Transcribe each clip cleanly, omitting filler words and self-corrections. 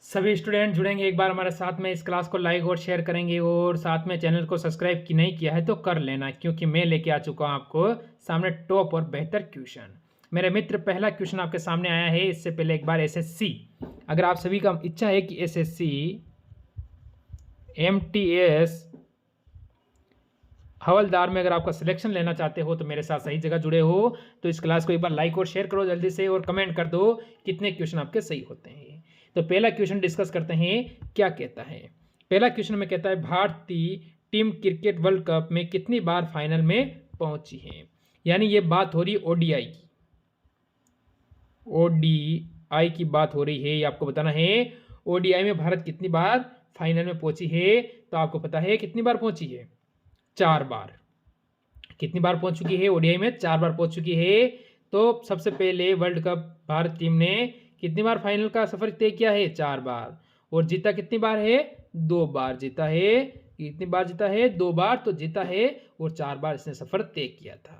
सभी स्टूडेंट जुड़ेंगे एक बार हमारे साथ में। इस क्लास को लाइक और शेयर करेंगे और साथ में चैनल को सब्सक्राइब की नहीं किया है तो कर लेना, क्योंकि मैं लेके आ चुका हूँ आपको सामने टॉप और बेहतर क्वेश्चन। मेरे मित्र, पहला क्वेश्चन आपके सामने आया है। इससे पहले एक बार एसएससी, अगर आप सभी का इच्छा है कि एसएससी एमटीएस हवलदार में अगर आपका सिलेक्शन लेना चाहते हो तो मेरे साथ सही जगह जुड़े हो। तो इस क्लास को एक बार लाइक और शेयर करो जल्दी से और कमेंट कर दो कितने क्वेश्चन आपके सही होते हैं। तो पहला क्वेश्चन डिस्कस करते हैं। क्या कहता है पहला क्वेश्चन में? कहता है भारतीय टीम क्रिकेट वर्ल्ड कप में कितनी बार फाइनल में पहुंची है। यानी ये बात हो रही ओडीआई की। ओडीआई की बात हो रही है, ये आपको बताना है। ओडीआई में भारत कितनी बार फाइनल में पहुंची है? तो आपको पता है कितनी बार पहुंची है? 4 बार। कितनी बार पहुंच चुकी है? ओडीआई में 4 बार पहुंच चुकी है। तो सबसे पहले वर्ल्ड कप भारत टीम ने कितनी बार फाइनल का सफर तय किया है? 4 बार। और जीता कितनी बार है? 2 बार जीता है। कितनी बार जीता है? 2 बार तो जीता है और 4 बार इसने सफर तय किया था।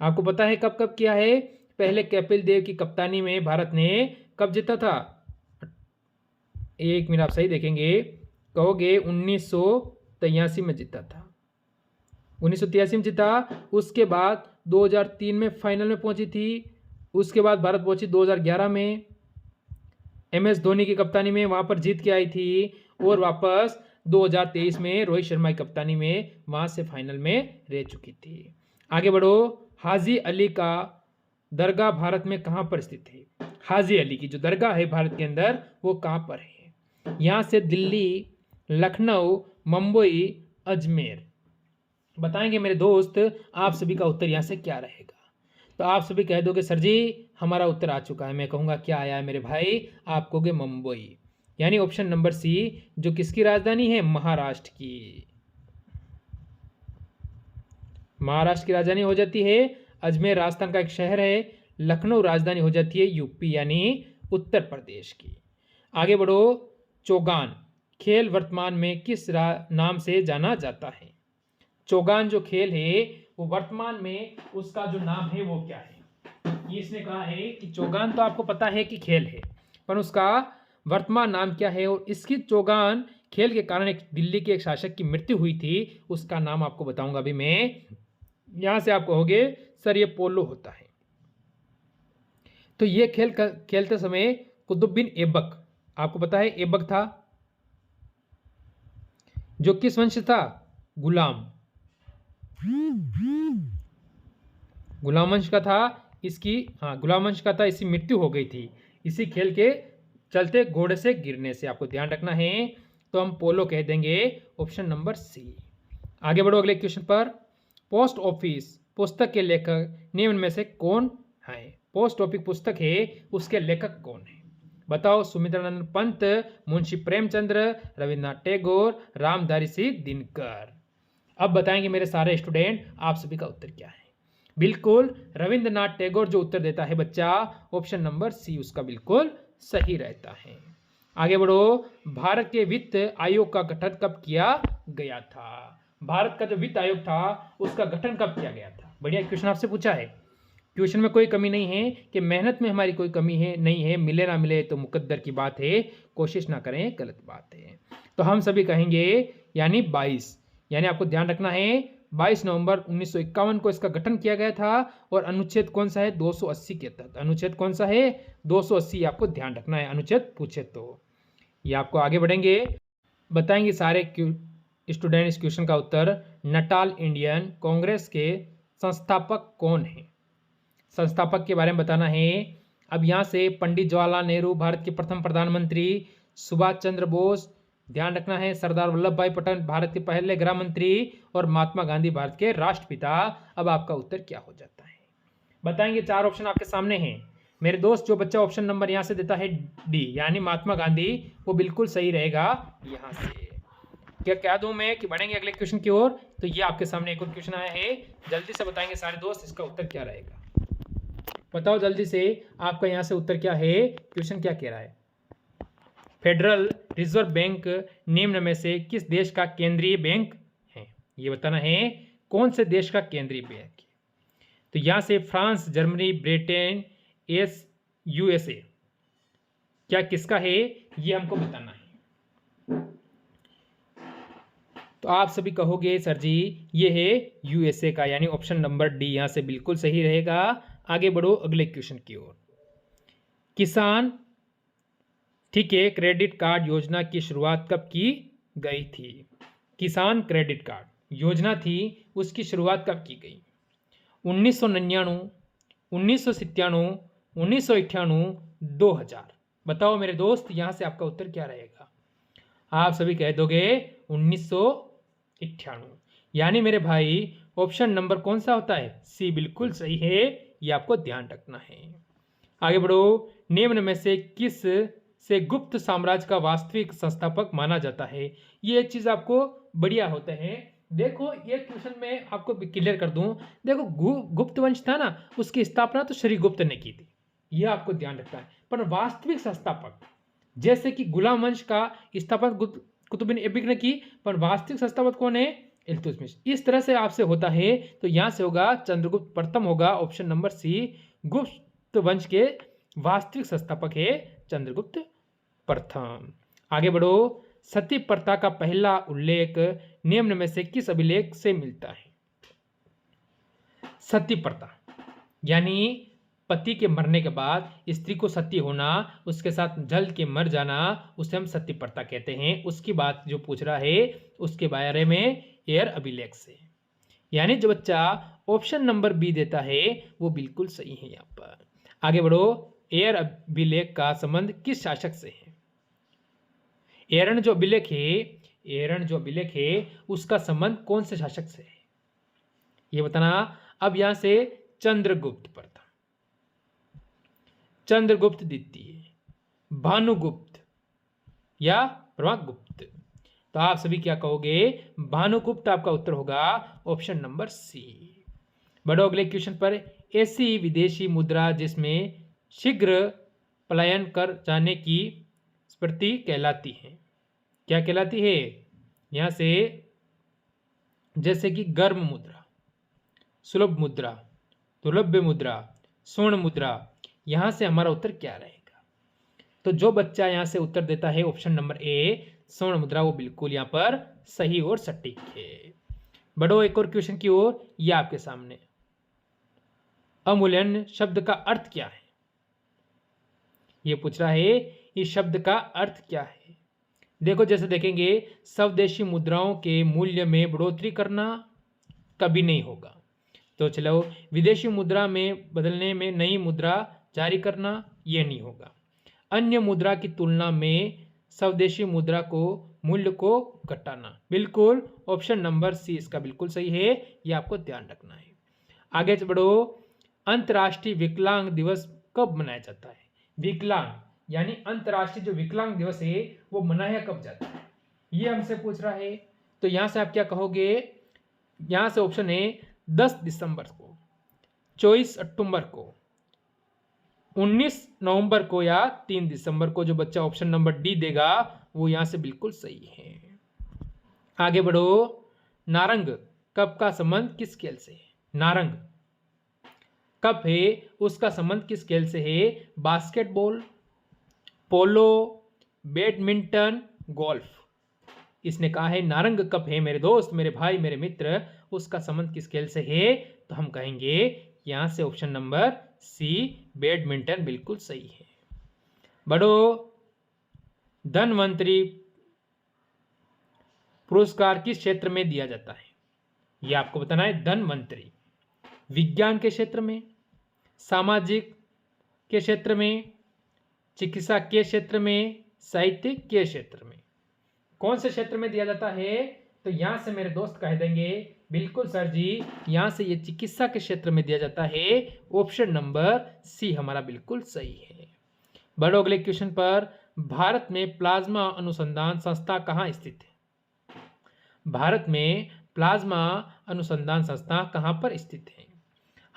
आपको पता है कब कब किया है? पहले कपिल देव की कप्तानी में भारत ने कब जीता था? 1 मिनट आप सही देखेंगे, कहोगे 1983 में जीता था। 1983 में जीता। उसके बाद 2003 में फाइनल में पहुंची थी। उसके बाद भारत पहुंची 2011 में MS धोनी की कप्तानी में, वहां पर जीत के आई थी। और वापस 2023 में रोहित शर्मा की कप्तानी में वहां से फाइनल में रह चुकी थी। आगे बढ़ो। हाजी अली का दरगाह भारत में कहां पर स्थित है? हाजी अली की जो दरगाह है भारत के अंदर वो कहां पर है? यहां से दिल्ली, लखनऊ, मुंबई, अजमेर। बताएंगे मेरे दोस्त। आप सभी का उत्तर यहाँ से क्या रहेगा? तो आप सभी कह दोगे सर जी हमारा उत्तर आ चुका है। मैं कहूँगा क्या आया है मेरे भाई? आप कहोगे मुंबई, यानी ऑप्शन नंबर सी, जो किसकी राजधानी है? महाराष्ट्र की। महाराष्ट्र की राजधानी हो जाती है। अजमेर राजस्थान का एक शहर है। लखनऊ राजधानी हो जाती है यूपी यानी उत्तर प्रदेश की। आगे बढ़ो। चौगान खेल वर्तमान में किस नाम से जाना जाता है? चौगान जो खेल है वो वर्तमान में उसका जो नाम है वो क्या है? ये इसने कहा है कि चौगान तो आपको पता है कि खेल है, पर उसका वर्तमान नाम क्या है? और इसकी चौगान खेल के कारण एक दिल्ली के एक शासक की मृत्यु हुई थी, उसका नाम आपको बताऊंगा अभी मैं। यहां से आप कहोगे सर ये पोलो होता है। तो ये खेल खेलते समय कुतुबुद्दीन ऐबक, आपको पता है ऐबक था जो किस वंश था? गुलाम वंश का था। इसकी गुलाम वंश का था। इसकी मृत्यु हो गई थी इसी खेल के चलते, घोड़े से गिरने से। आपको ध्यान रखना है। तो हम पोलो कह देंगे, ऑप्शन नंबर सी। आगे बढ़ो अगले क्वेश्चन पर। पोस्ट ऑफिस पुस्तक के लेखक निम्न में से कौन है? पोस्ट ऑफिस पुस्तक है, उसके लेखक कौन है? बताओ। सुमित्रानंद पंत, मुंशी प्रेमचंद्र, रविन्द्रनाथ टैगोर, रामधारी सिंह दिनकर। अब बताएंगे मेरे सारे स्टूडेंट आप सभी का उत्तर क्या है। बिल्कुल रविंद्रनाथ टैगोर जो उत्तर देता है बच्चा, ऑप्शन नंबर सी उसका बिल्कुल सही रहता है। आगे बढ़ो। भारत के वित्त आयोग का गठन कब किया गया था? भारत का जो वित्त आयोग था उसका गठन कब किया गया था? बढ़िया क्वेश्चन आपसे पूछा है। क्वेश्चन में कोई कमी नहीं है कि मेहनत में हमारी कोई कमी है नहीं है। मिले ना मिले तो मुकद्दर की बात है, कोशिश ना करें गलत बात है। तो हम सभी कहेंगे यानी 22, यानी आपको ध्यान रखना है 22 नवंबर 1951 को इसका गठन किया गया था। और अनुच्छेद कौन सा है? 280 के तहत। अनुच्छेद कौन सा है? 280। आपको ध्यान रखना है अनुच्छेद पूछे तो। ये आपको आगे बढ़ेंगे बताएंगे सारे स्टूडेंट इस क्वेश्चन का उत्तर। नटाल इंडियन कांग्रेस के संस्थापक कौन है? संस्थापक के बारे में बताना है। अब यहाँ से पंडित जवाहरलाल नेहरू भारत के प्रथम प्रधानमंत्री, सुभाष चंद्र बोस ध्यान रखना है, सरदार वल्लभ भाई पटेल भारत के पहले गृह मंत्री, और महात्मा गांधी भारत के राष्ट्रपिता। अब आपका उत्तर क्या हो जाता है बताएंगे। 4 ऑप्शन आपके सामने हैं मेरे दोस्त। जो बच्चा ऑप्शन नंबर यहाँ से देता है डी यानी महात्मा गांधी, वो बिल्कुल सही रहेगा। यहाँ से क्या क्या दूं मैं कि बढ़ेंगे अगले क्वेश्चन की ओर। तो ये आपके सामने एक और क्वेश्चन आया है, जल्दी से बताएंगे सारे दोस्त इसका उत्तर क्या रहेगा। बताओ जल्दी से आपका यहाँ से उत्तर क्या है। क्वेश्चन क्या कह रहा है? फेडरल रिजर्व बैंक निम्न में से किस देश का केंद्रीय बैंक है? ये बताना है कौन से देश का केंद्रीय बैंक है। तो यहां से फ्रांस, जर्मनी, ब्रिटेन, USA। क्या किसका है ये हमको बताना है। तो आप सभी कहोगे सर जी ये है यूएसए का, यानी ऑप्शन नंबर डी यहाँ से बिल्कुल सही रहेगा। आगे बढ़ो अगले क्वेश्चन की ओर। किसान, ठीक है, क्रेडिट कार्ड योजना की शुरुआत कब की गई थी? किसान क्रेडिट कार्ड योजना थी, उसकी शुरुआत कब की गई? 1999, 1997, 1998, 2000। बताओ मेरे दोस्त, यहाँ से आपका उत्तर क्या रहेगा? आप सभी कह दोगे 1998, यानी मेरे भाई ऑप्शन नंबर कौन सा होता है? सी बिल्कुल सही है, ये आपको ध्यान रखना है। आगे बढ़ो। निम्न में से किस से गुप्त साम्राज्य का वास्तविक संस्थापक माना जाता है? ये एक चीज आपको बढ़िया होता है। देखो ये क्वेश्चन में आपको क्लियर कर दूं। देखो गुप्त वंश था ना, उसकी स्थापना तो श्री गुप्त ने की थी, ये आपको ध्यान रखना है। पर वास्तविक संस्थापक जैसे कि गुलाम वंश का स्थापना कुतुबुद्दीन ऐबक ने की, पर वास्तविक संस्थापक कौन है? इल्तुतमिश। इस तरह से आपसे होता है, तो यहां से होगा चंद्रगुप्त प्रथम होगा, ऑप्शन नंबर सी। गुप्त वंश के वास्तविक संस्थापक है चंद्रगुप्त प्रथम। आगे बढ़ो। सती प्रथा का पहला उल्लेख निम्न में से किस अभिलेख से मिलता है? सती प्रथा यानी पति के मरने के बाद स्त्री को सती होना, उसके साथ जल के मर जाना, उसे हम सती प्रथा कहते हैं। उसकी बात जो पूछ रहा है उसके बारे में एयर अभिलेख से, यानी जो बच्चा ऑप्शन नंबर बी देता है वो बिल्कुल सही है। यहाँ पर आगे बढ़ो। एयर अभिलेख का संबंध किस शासक से है? एरन जो अभिलेख है उसका संबंध कौन से शासक से है, ये बताना। अब यहां से चंद्रगुप्त प्रथम, चंद्रगुप्त द्वितीय, भानुगुप्त या ब्रह्मगुप्त। तो आप सभी क्या कहोगे? भानुगुप्त आपका उत्तर होगा, ऑप्शन नंबर सी। बढ़ो अगले क्वेश्चन पर। ऐसी विदेशी मुद्रा जिसमें शीघ्र पलायन कर जाने की स्मृति कहलाती है, क्या कहलाती है? यहां से जैसे कि गर्म मुद्रा, सुलभ मुद्रा, दुर्लभ मुद्रा, स्वर्ण मुद्रा, यहां से हमारा उत्तर क्या रहेगा? तो जो बच्चा यहां से उत्तर देता है ऑप्शन नंबर ए स्वर्ण मुद्रा, वो बिल्कुल यहां पर सही और सटीक है। बढ़ो एक और क्वेश्चन की ओर, यह आपके सामने। अमूल्यन शब्द का अर्थ क्या है? यह पूछ रहा है इस शब्द का अर्थ क्या है। देखो जैसे देखेंगे, स्वदेशी मुद्राओं के मूल्य में बढ़ोतरी करना कभी नहीं होगा। तो चलो, विदेशी मुद्रा में बदलने में नई मुद्रा जारी करना, यह नहीं होगा। अन्य मुद्रा की तुलना में स्वदेशी मुद्रा को मूल्य को घटाना, बिल्कुल ऑप्शन नंबर सी इसका बिल्कुल सही है, यह आपको ध्यान रखना है। आगे बढ़ो। अंतर्राष्ट्रीय विकलांग दिवस कब मनाया जाता है? विकलांग यानी अंतर्राष्ट्रीय जो विकलांग दिवस है वो मनाया कब जाता है, ये हमसे पूछ रहा है। तो यहां से आप क्या कहोगे? यहां से ऑप्शन है 10 दिसंबर को, 24 अक्टूबर को, 19 नवंबर को या 3 दिसंबर को। जो बच्चा ऑप्शन नंबर डी देगा वो यहां से बिल्कुल सही है। आगे बढ़ो। नारंग कप का संबंध किस खेल से है? नारंग कप है उसका संबंध किस खेल से है? बास्केटबॉल, पोलो, बैडमिंटन, गोल्फ। इसने कहा है नारंग कप है मेरे दोस्त, मेरे भाई, मेरे मित्र, उसका संबंध किस खेल से है? तो हम कहेंगे यहां से ऑप्शन नंबर सी बैडमिंटन बिल्कुल सही है। बढ़ो। धनवंतरी पुरस्कार किस क्षेत्र में दिया जाता है? यह आपको बताना है। धनवंतरी विज्ञान के क्षेत्र में, सामाजिक के क्षेत्र में, चिकित्सा के क्षेत्र में, साहित्य के क्षेत्र में, कौन से क्षेत्र में दिया जाता है? तो यहां से मेरे दोस्त कह देंगे बिल्कुल सर जी यहां से ये चिकित्सा के क्षेत्र में दिया जाता है, ऑप्शन नंबर सी हमारा बिल्कुल सही है। बढ़ो अगले क्वेश्चन पर। भारत में प्लाज्मा अनुसंधान संस्था कहाँ स्थित है? भारत में प्लाज्मा अनुसंधान संस्था कहाँ पर स्थित है?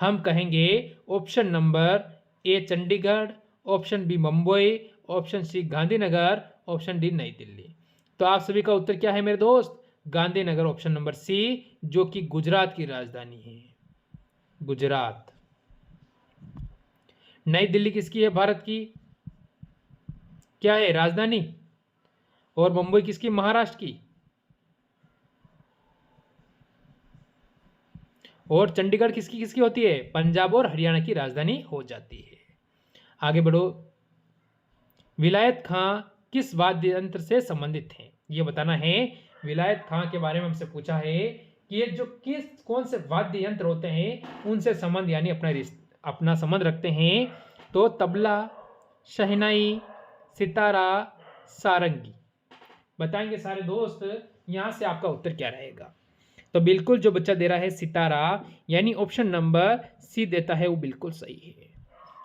हम कहेंगे option number A Chandigarh, option B Mumbai, option C Gandhinagar, option D नई दिल्ली। तो आप सभी का उत्तर क्या है मेरे दोस्त? गांधीनगर, ऑप्शन नंबर सी, जो कि गुजरात की राजधानी है, गुजरात। नई दिल्ली किसकी है? भारत की। क्या है? राजधानी। और मुंबई किसकी? महाराष्ट्र की। और चंडीगढ़ किसकी किसकी होती है? पंजाब और हरियाणा की राजधानी हो जाती है। आगे बढ़ो। विलायत खां किस वाद्य यंत्र से संबंधित हैं? ये बताना है। विलायत खां के बारे में हमसे पूछा है कि ये जो कौन से वाद्य यंत्र होते हैं उनसे संबंध यानी अपना संबंध रखते हैं। तो तबला, शहनाई, सितारा, सारंगी। बताएंगे सारे दोस्त, यहां से आपका उत्तर क्या रहेगा? तो बिल्कुल जो बच्चा दे रहा है सितारा, यानी ऑप्शन नंबर सी देता है, वो बिल्कुल सही है।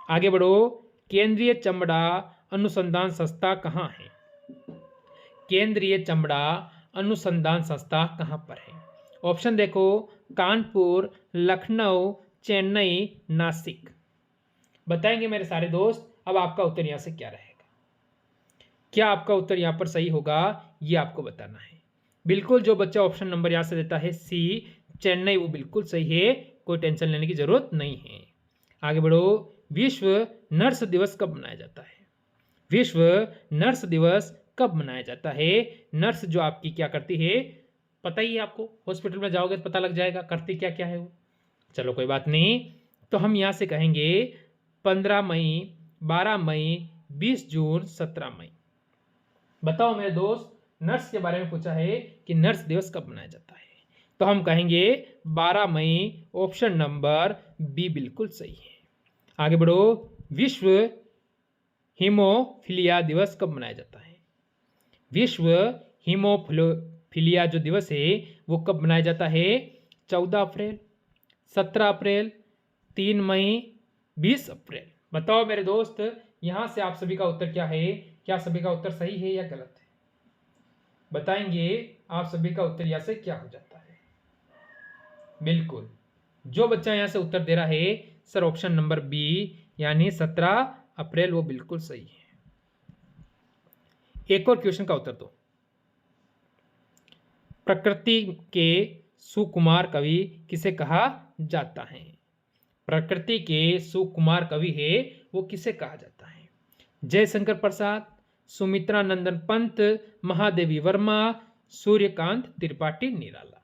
आगे बढ़ो। केंद्रीय चमड़ा अनुसंधान संस्था कहाँ है? केंद्रीय चमड़ा अनुसंधान संस्था कहाँ पर है? ऑप्शन देखो, कानपुर, लखनऊ, चेन्नई, नासिक। बताएंगे मेरे सारे दोस्त। अब आपका उत्तर यहाँ से क्या रहेगा? क्या आपका उत्तर यहाँ पर सही होगा, ये आपको बताना है। बिल्कुल जो बच्चा ऑप्शन नंबर यहाँ से देता है सी, चेन्नई, वो बिल्कुल सही है, कोई टेंशन लेने की जरूरत नहीं है। आगे बढ़ो। विश्व नर्स दिवस कब मनाया जाता है? विश्व नर्स दिवस कब मनाया जाता है? नर्स जो आपकी क्या करती है पता ही है आपको, हॉस्पिटल में जाओगे तो पता लग जाएगा करती क्या क्या है वो। चलो कोई बात नहीं, तो हम यहाँ से कहेंगे 15 मई, 12 मई, 20 जून, 17 मई। बताओ मेरे दोस्त, नर्स के बारे में पूछा है कि नर्स दिवस कब मनाया जाता है, तो हम कहेंगे 12 मई, ऑप्शन नंबर बी बिल्कुल सही है। आगे बढ़ो। विश्व हीमोफीलिया दिवस कब मनाया जाता है? विश्व हीमोफीलिया जो दिवस है वो कब मनाया जाता है? 14 अप्रैल, 17 अप्रैल, 3 मई, 20 अप्रैल। बताओ मेरे दोस्त, यहां से आप सभी का उत्तर क्या है? क्या सभी का उत्तर सही है या गलत है? बताएंगे आप सभी का उत्तर यहां से क्या हो जाता है? बिल्कुल जो बच्चा यहां से उत्तर दे रहा है सर ऑप्शन नंबर बी यानी 17 अप्रैल, वो बिल्कुल सही है। एक और क्वेश्चन का उत्तर दो। प्रकृति के सुकुमार कवि किसे कहा जाता है? प्रकृति के सुकुमार कवि है वो किसे कहा जाता है? जयशंकर प्रसाद, सुमित्रा नंदन पंत, महादेवी वर्मा, सूर्यकांत त्रिपाठी निराला।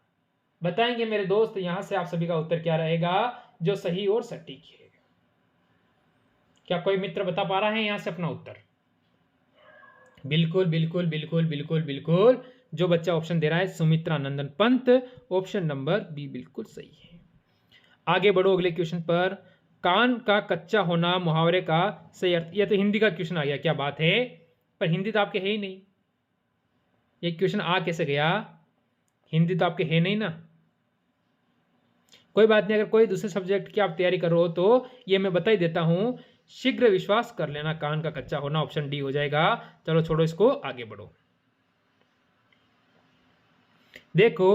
बताएंगे मेरे दोस्त, यहां से आप सभी का उत्तर क्या रहेगा जो सही और सटीक है? क्या कोई मित्र बता पा रहा है यहां से अपना उत्तर? बिल्कुल बिल्कुल बिल्कुल बिल्कुल बिल्कुल जो बच्चा ऑप्शन दे रहा है सुमित्रा नंदन पंत, ऑप्शन नंबर बी बिल्कुल सही है। आगे बढ़ो अगले क्वेश्चन पर। कान का कच्चा होना मुहावरे का सही अर्थ। यह तो हिंदी का क्वेश्चन आ गया, क्या बात है, पर हिंदी तो आपके है ही नहीं। ये क्वेश्चन आ कैसे गया? हिंदी तो आपके है नहीं ना। कोई बात नहीं, अगर कोई दूसरे सब्जेक्ट की आप तैयारी कर रहे हो तो ये मैं बता ही देता हूं। शीघ्र विश्वास कर लेना, कान का कच्चा होना ऑप्शन डी हो जाएगा। चलो छोड़ो इसको, आगे बढ़ो। देखो,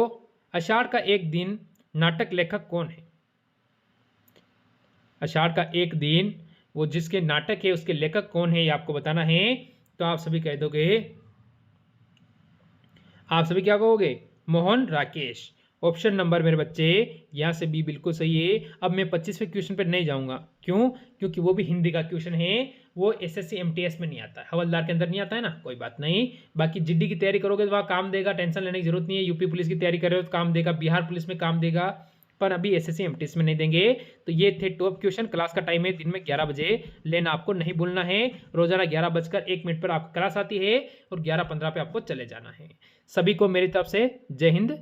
आषाढ़ का एक दिन नाटक लेखक कौन है? आषाढ़ का एक दिन वो जिसके नाटक है उसके लेखक कौन है ये आपको बताना है। तो आप सभी कह दोगे, आप सभी क्या कहोगे? मोहन राकेश। ऑप्शन नंबर मेरे बच्चे यहाँ से बी बिल्कुल सही है। अब मैं 25वें क्वेश्चन पर नहीं जाऊंगा, क्यों? क्योंकि वो भी हिंदी का क्वेश्चन है, वो एसएससी एमटीएस में नहीं आता है, हवलदार के अंदर नहीं आता है ना। कोई बात नहीं, बाकी जीडी की तैयारी करोगे तो वहाँ काम देगा, टेंशन लेने की जरूरत नहीं है। यूपी पुलिस की तैयारी कर रहे हो तो काम देगा, बिहार पुलिस में काम देगा, पर अभी एसएससी एमटीएस में नहीं देंगे। तो ये थे टॉप क्वेश्चन। क्लास का टाइम है दिन में 11 बजे, लेना आपको नहीं भूलना है। रोजाना 11:01 पर आपकी क्लास आती है और 11:15 पे आपको चले जाना है। सभी को मेरी तरफ से जय हिंद।